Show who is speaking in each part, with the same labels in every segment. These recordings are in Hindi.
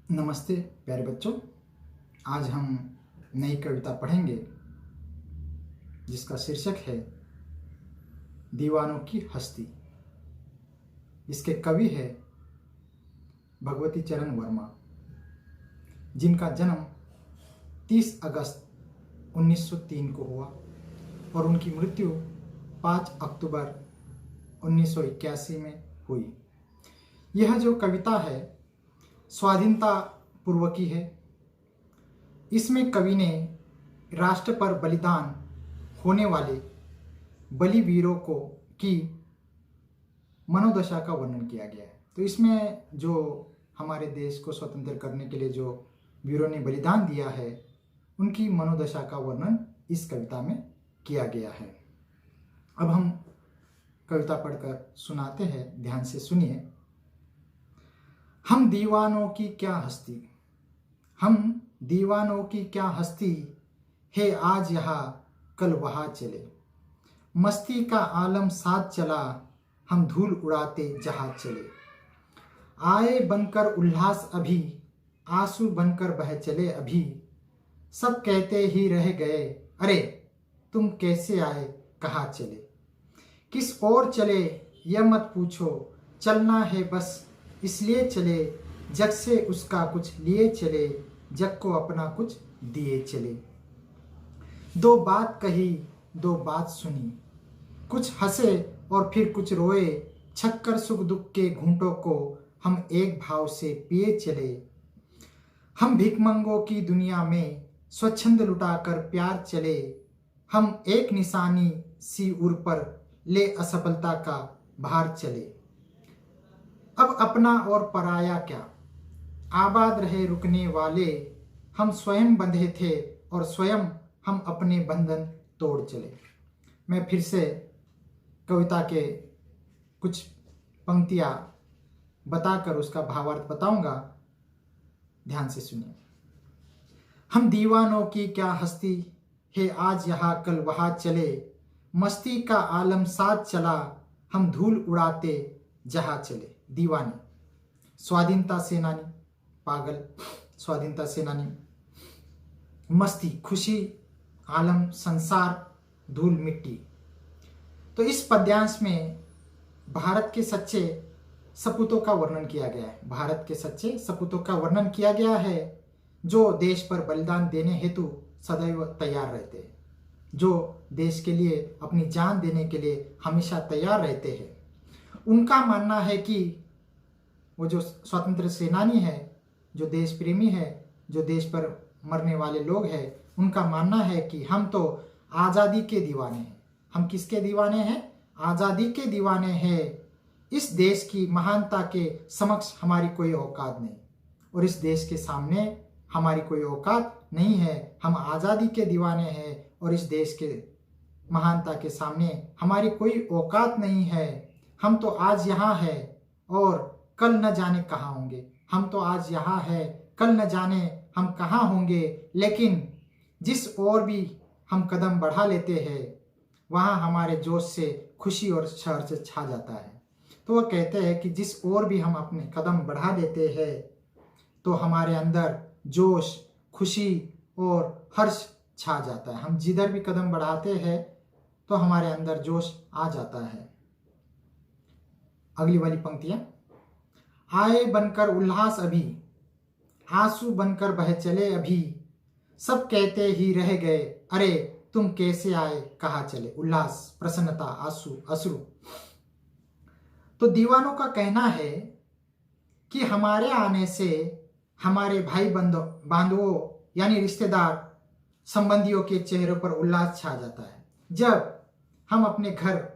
Speaker 1: नमस्ते प्यारे बच्चों। आज हम नई कविता पढ़ेंगे जिसका शीर्षक है दीवानों की हस्ती। इसके कवि है भगवती चरण वर्मा, जिनका जन्म 30 अगस्त 1903 को हुआ और उनकी मृत्यु 5 अक्टूबर 1981 में हुई। यह जो कविता है स्वाधीनता पूर्व की है। इसमें कवि ने राष्ट्र पर बलिदान होने वाले बलिवीरों को की मनोदशा का वर्णन किया गया है। तो इसमें जो हमारे देश को स्वतंत्र करने के लिए जो वीरों ने बलिदान दिया है, उनकी मनोदशा का वर्णन इस कविता में किया गया है। अब हम कविता पढ़कर सुनाते हैं, ध्यान से सुनिए। हम दीवानों की क्या हस्ती, हम दीवानों की क्या हस्ती है, आज यहाँ कल वहाँ चले। मस्ती का आलम साथ चला, हम धूल उड़ाते जहाज चले। आए बनकर उल्लास अभी, आंसू बनकर बह चले अभी। सब कहते ही रह गए, अरे तुम कैसे आए कहाँ चले। किस ओर चले यह मत पूछो, चलना है बस इसलिए चले। जग से उसका कुछ लिए चले, जग को अपना कुछ दिए चले। दो बात कही दो बात सुनी, कुछ हंसे और फिर कुछ रोए। छक्कर सुख दुख के घूंटों को हम एक भाव से पिए चले। हम भिखमंगों की दुनिया में स्वच्छंद लुटाकर प्यार चले। हम एक निशानी सी उर पर ले असफलता का भार चले। अब अपना और पराया क्या, आबाद रहे रुकने वाले। हम स्वयं बंधे थे और स्वयं हम अपने बंधन तोड़ चले। मैं फिर से कविता के कुछ पंक्तियां बताकर उसका भावार्थ बताऊंगा, ध्यान से सुनिए। हम दीवानों की क्या हस्ती है, आज यहाँ कल वहाँ चले। मस्ती का आलम साथ चला, हम धूल उड़ाते जहाँ चले। दीवाने, स्वाधीनता सेनानी, पागल, स्वाधीनता सेनानी। मस्ती, खुशी, आलम, संसार, धूल, मिट्टी। तो इस पद्यांश में भारत के सच्चे सपूतों का वर्णन किया गया है। भारत के सच्चे सपूतों का वर्णन किया गया है, जो देश पर बलिदान देने हेतु सदैव तैयार रहते हैं, जो देश के लिए अपनी जान देने के लिए हमेशा तैयार रहते हैं। उनका मानना है कि वो जो स्वतंत्र सेनानी है, जो देश प्रेमी है, जो देश पर मरने वाले लोग हैं, उनका मानना है कि हम तो आज़ादी के दीवाने हैं। हम किसके दीवाने हैं? आज़ादी के दीवाने हैं। इस देश की महानता के समक्ष हमारी कोई औकात नहीं और इस देश के सामने हमारी कोई औकात नहीं है। हम आज़ादी के दीवाने हैं और इस देश के महानता के सामने हमारी कोई औकात नहीं है। हम तो आज यहाँ है और कल न जाने कहाँ होंगे। हम तो आज यहाँ है, कल न जाने हम कहाँ होंगे। लेकिन जिस ओर भी हम कदम बढ़ा लेते हैं, वहाँ हमारे जोश से खुशी और हर्ष छा जाता है। तो वह कहते हैं कि जिस ओर भी हम अपने कदम बढ़ा देते हैं, तो हमारे अंदर जोश, खुशी और हर्ष छा जाता है। हम जिधर भी कदम बढ़ाते हैं तो हमारे अंदर जोश आ जाता है। अगली वाली पंक्तियां। आए बनकर उल्लास अभी, आंसू बनकर बह चले अभी। सब कहते ही रह गए, अरे तुम कैसे आए कहाँ चले। उल्लास, प्रसन्नता, आंसू, अश्रु। तो दीवानों का कहना है कि हमारे आने से हमारे भाई बांधवों यानी रिश्तेदार संबंधियों के चेहरों पर उल्लास छा जाता है। जब हम अपने घर,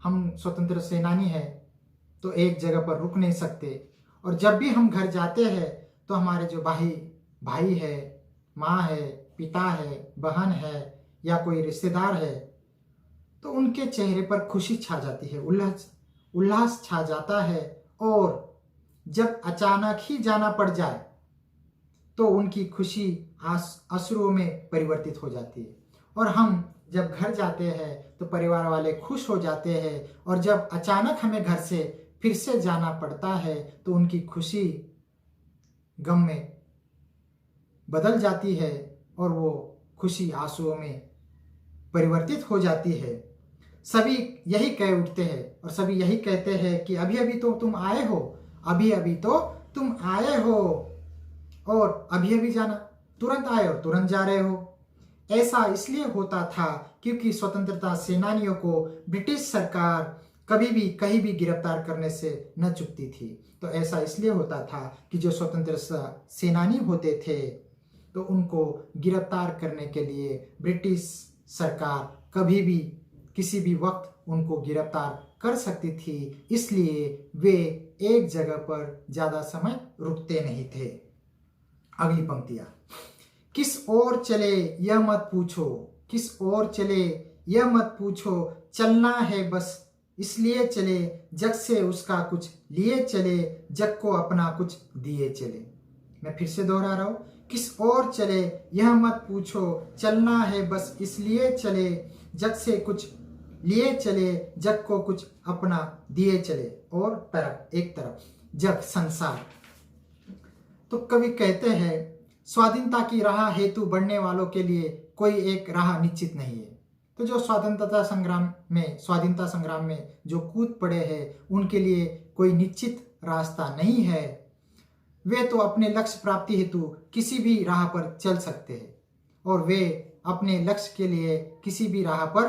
Speaker 1: हम स्वतंत्र सेनानी हैं तो एक जगह पर रुक नहीं सकते, और जब भी हम घर जाते हैं तो हमारे जो भाई है, माँ है, पिता है, बहन है या कोई रिश्तेदार है, तो उनके चेहरे पर खुशी छा जाती है, उल्लास छा जाता है। और जब अचानक ही जाना पड़ जाए तो उनकी खुशी अश्रुओं में परिवर्तित हो जाती है। और हम जब घर जाते हैं तो परिवार वाले खुश हो जाते हैं, और जब अचानक हमें घर से फिर से जाना पड़ता है तो उनकी खुशी गम में बदल जाती है और वो खुशी आंसुओं में परिवर्तित हो जाती है। सभी यही कह उठते हैं और सभी यही कहते हैं कि अभी अभी तो तुम आए हो, अभी अभी तो तुम आए हो और अभी अभी जाना, तुरंत आए और तुरंत जा रहे हो। ऐसा इसलिए होता था क्योंकि स्वतंत्रता सेनानियों को ब्रिटिश सरकार कभी भी कहीं भी गिरफ्तार करने से न चूकती थी। तो ऐसा इसलिए होता था कि जो स्वतंत्रता सेनानी होते थे तो उनको गिरफ्तार करने के लिए ब्रिटिश सरकार कभी भी किसी भी वक्त उनको गिरफ्तार कर सकती थी, इसलिए वे एक जगह पर ज़्यादा समय रुकते नहीं थे। अगली पंक्तियाँ, किस ओर चले यह मत पूछो, किस ओर चले यह मत पूछो, चलना है बस इसलिए चले, जग से उसका कुछ लिए चले, जग को अपना कुछ दिए चले। मैं फिर से दोहरा रहा हूँ, किस ओर चले यह मत पूछो, चलना है बस इसलिए चले, जग से कुछ लिए चले, जग को कुछ अपना दिए चले। और तरफ एक तरफ जग संसार। तो कवि कहते हैं स्वाधीनता की राह हेतु बढ़ने वालों के लिए कोई एक राह निश्चित नहीं है। तो जो स्वाधीनता संग्राम में जो कूद पड़े हैं उनके लिए कोई निश्चित रास्ता नहीं है। वे तो अपने लक्ष्य प्राप्ति हेतु किसी भी राह पर चल सकते हैं और वे अपने लक्ष्य के लिए किसी भी राह पर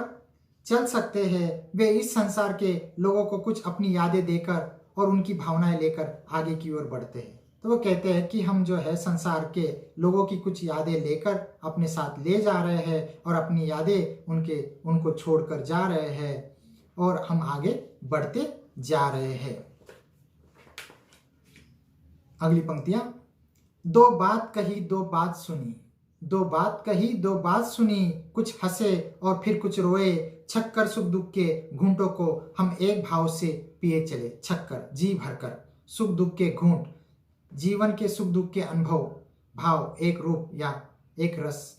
Speaker 1: चल सकते हैं। वे इस संसार के लोगों को कुछ अपनी यादें देकर और उनकी भावनाएं लेकर आगे की ओर बढ़ते हैं। तो वो कहते हैं कि हम जो है संसार के लोगों की कुछ यादें लेकर अपने साथ ले जा रहे हैं और अपनी यादें उनको छोड़कर जा रहे हैं और हम आगे बढ़ते जा रहे हैं। अगली पंक्तियां, दो बात कही दो बात सुनी, दो बात कही दो बात सुनी, कुछ हंसे और फिर कुछ रोए, छक्कर सुख दुख के घूंटों को हम एक भाव से पिए चले। छक्कर जी भरकर, सुख दुख के घूंट, जीवन के सुख दुख के अनुभव, भाव एक रूप या एक रस।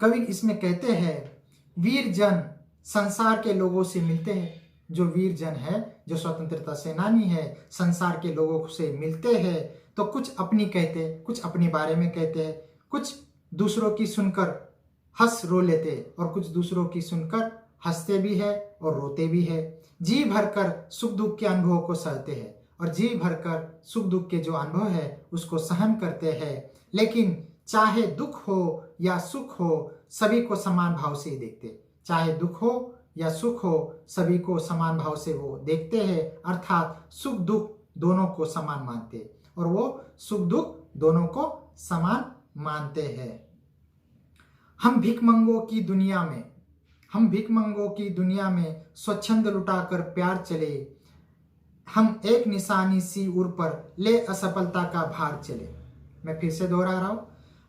Speaker 1: कवि इसमें कहते हैं वीर जन संसार के लोगों से मिलते हैं। जो वीर जन है, जो स्वतंत्रता सेनानी है, संसार के लोगों से मिलते हैं तो कुछ अपनी कहते, कुछ अपने बारे में कहते हैं, कुछ दूसरों की सुनकर हंस रो लेते और कुछ दूसरों की सुनकर हंसते भी है और रोते भी है। जी भरकर सुख दुख के अनुभवों को सहते हैं और जी भरकर सुख दुख के जो अनुभव है उसको सहन करते हैं। लेकिन चाहे दुख हो या सुख हो सभी को समान भाव से ही देखते, चाहे दुख हो या सुख हो सभी को समान भाव से वो देखते हैं, अर्थात सुख दुख दोनों को समान मानते और वो सुख दुख दोनों को समान मानते हैं। हम भिखमंगों की दुनिया में, हम भिखमंगों की दुनिया में स्वच्छंद लुटाकर प्यार चले, हम एक निशानी सी उर पर ले असफलता का भार चले। मैं फिर से दोहरा रहा हूं,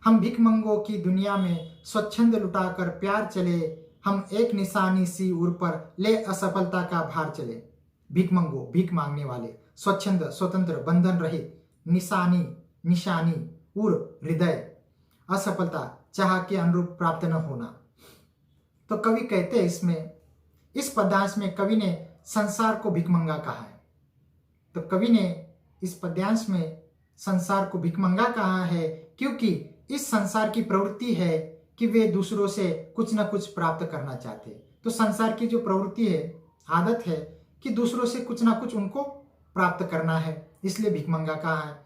Speaker 1: हम भिखमंगों की दुनिया में स्वच्छंद लुटाकर प्यार चले, हम एक निशानी सी उर पर ले असफलता का भार चले। भिखमंगों भीख मांगने वाले, स्वच्छंद स्वतंत्र बंधन रहित, निशानी निशानी, उर हृदय, असफलता चाह के अनुरूप प्राप्त न होना। तो कवि कहते हैं इसमें, इस पद्यांश में कवि ने संसार को भिखमंगा कहा है। तो कवि ने इस पद्यांश में संसार को भिखमंगा कहा है क्योंकि इस संसार की प्रवृत्ति है कि वे दूसरों से कुछ न कुछ प्राप्त करना चाहते। तो संसार की जो प्रवृत्ति है, आदत है कि दूसरों से कुछ ना कुछ उनको प्राप्त करना है, इसलिए भिखमंगा कहा है।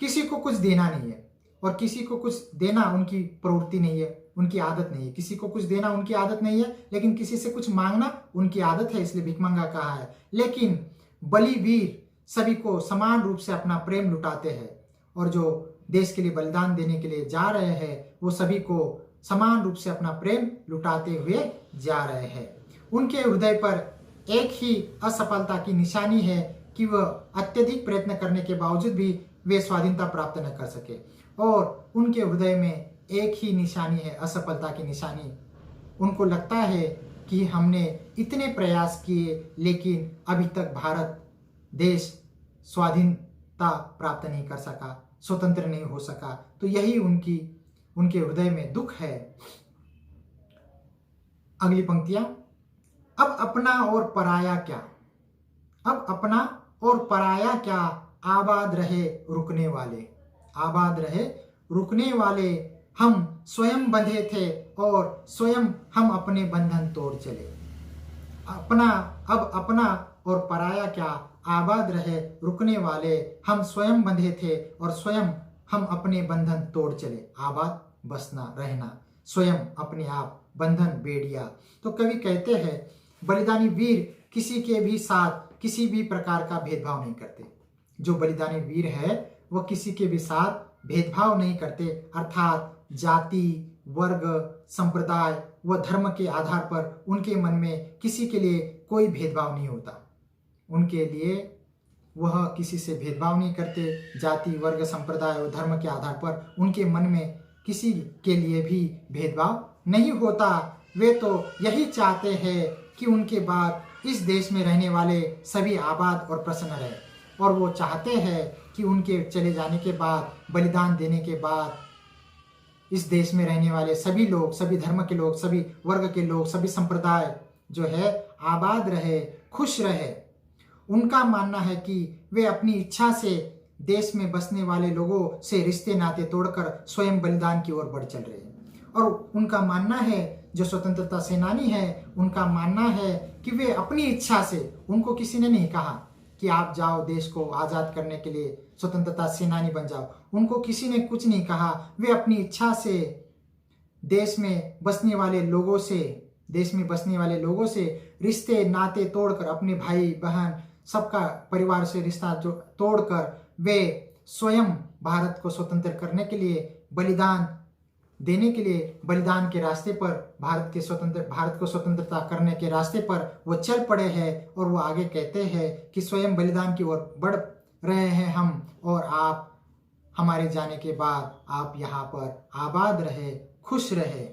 Speaker 1: किसी को कुछ देना नहीं है और किसी को कुछ देना उनकी प्रवृत्ति नहीं है, उनकी आदत नहीं है। किसी को कुछ देना उनकी आदत नहीं है, लेकिन किसी से कुछ मांगना उनकी आदत है, इसलिए भिखमंगा कहा है। लेकिन बलिवीर सभी को समान रूप से अपना प्रेम लुटाते हैं और जो देश के लिए बलिदान देने के लिए जा रहे हैं वो सभी को समान रूप से अपना प्रेम लुटाते हुए जा रहे हैं। उनके हृदय पर एक ही असफलता की निशानी है कि वह अत्यधिक प्रयत्न करने के बावजूद भी वे स्वाधीनता प्राप्त न कर सके और उनके हृदय में एक ही निशानी है, असफलता की निशानी। उनको लगता है कि हमने इतने प्रयास किए लेकिन अभी तक भारत देश स्वाधीनता प्राप्त नहीं कर सका, स्वतंत्र नहीं हो सका। तो यही उनके हृदय में दुख है। अगली पंक्तियां, अब अपना और पराया क्या, अब अपना और पराया क्या, आबाद रहे रुकने वाले, आबाद रहे रुकने वाले, हम स्वयं बंधे थे और स्वयं हम अपने बंधन तोड़ चले। अपना और पराया क्या, आबाद रहे रुकने वाले, हम स्वयं बंधे थे और स्वयं हम अपने बंधन तोड़ चले। आबाद बसना रहना, स्वयं अपने आप बंधन बेड़िया। तो कवि कहते हैं बलिदानी वीर किसी के भी साथ किसी भी प्रकार का भेदभाव नहीं करते। जो बलिदानी वीर है वह किसी के भी साथ भेदभाव नहीं करते, अर्थात जाति, वर्ग, संप्रदाय व धर्म के आधार पर उनके मन में किसी के लिए कोई भेदभाव नहीं होता। उनके लिए वह किसी से भेदभाव नहीं करते। जाति, वर्ग, संप्रदाय और धर्म के आधार पर उनके मन में किसी के लिए भी भेदभाव नहीं होता। वे तो यही चाहते हैं कि उनके बाद इस देश में रहने वाले सभी आबाद और प्रसन्न रहे, और वो चाहते हैं कि उनके चले जाने के बाद, बलिदान देने के बाद इस देश में रहने वाले सभी लोग, सभी धर्म के लोग, सभी वर्ग के लोग, सभी संप्रदाय जो है आबाद रहे, खुश रहे। उनका मानना है कि वे अपनी इच्छा से देश में बसने वाले लोगों से रिश्ते नाते तोड़कर स्वयं बलिदान की ओर बढ़ चल रहे हैं। और उनका मानना है, जो स्वतंत्रता सेनानी है, उनका मानना है कि वे अपनी इच्छा से, उनको किसी ने नहीं कहा कि आप जाओ देश को आज़ाद करने के लिए स्वतंत्रता सेनानी बन जाओ, उनको किसी ने कुछ नहीं कहा। वे अपनी इच्छा से देश में बसने वाले लोगों से रिश्ते नाते तोड़कर, अपने भाई बहन सबका परिवार से रिश्ता तोड़कर वे स्वयं भारत को स्वतंत्र करने के लिए, बलिदान देने के लिए, बलिदान के रास्ते पर, भारत को स्वतंत्रता करने के रास्ते पर वो चल पड़े हैं। और वो आगे कहते हैं कि स्वयं बलिदान की ओर बढ़ रहे हैं हम, और आप हमारे जाने के बाद आप यहाँ पर आबाद रहे, खुश रहे।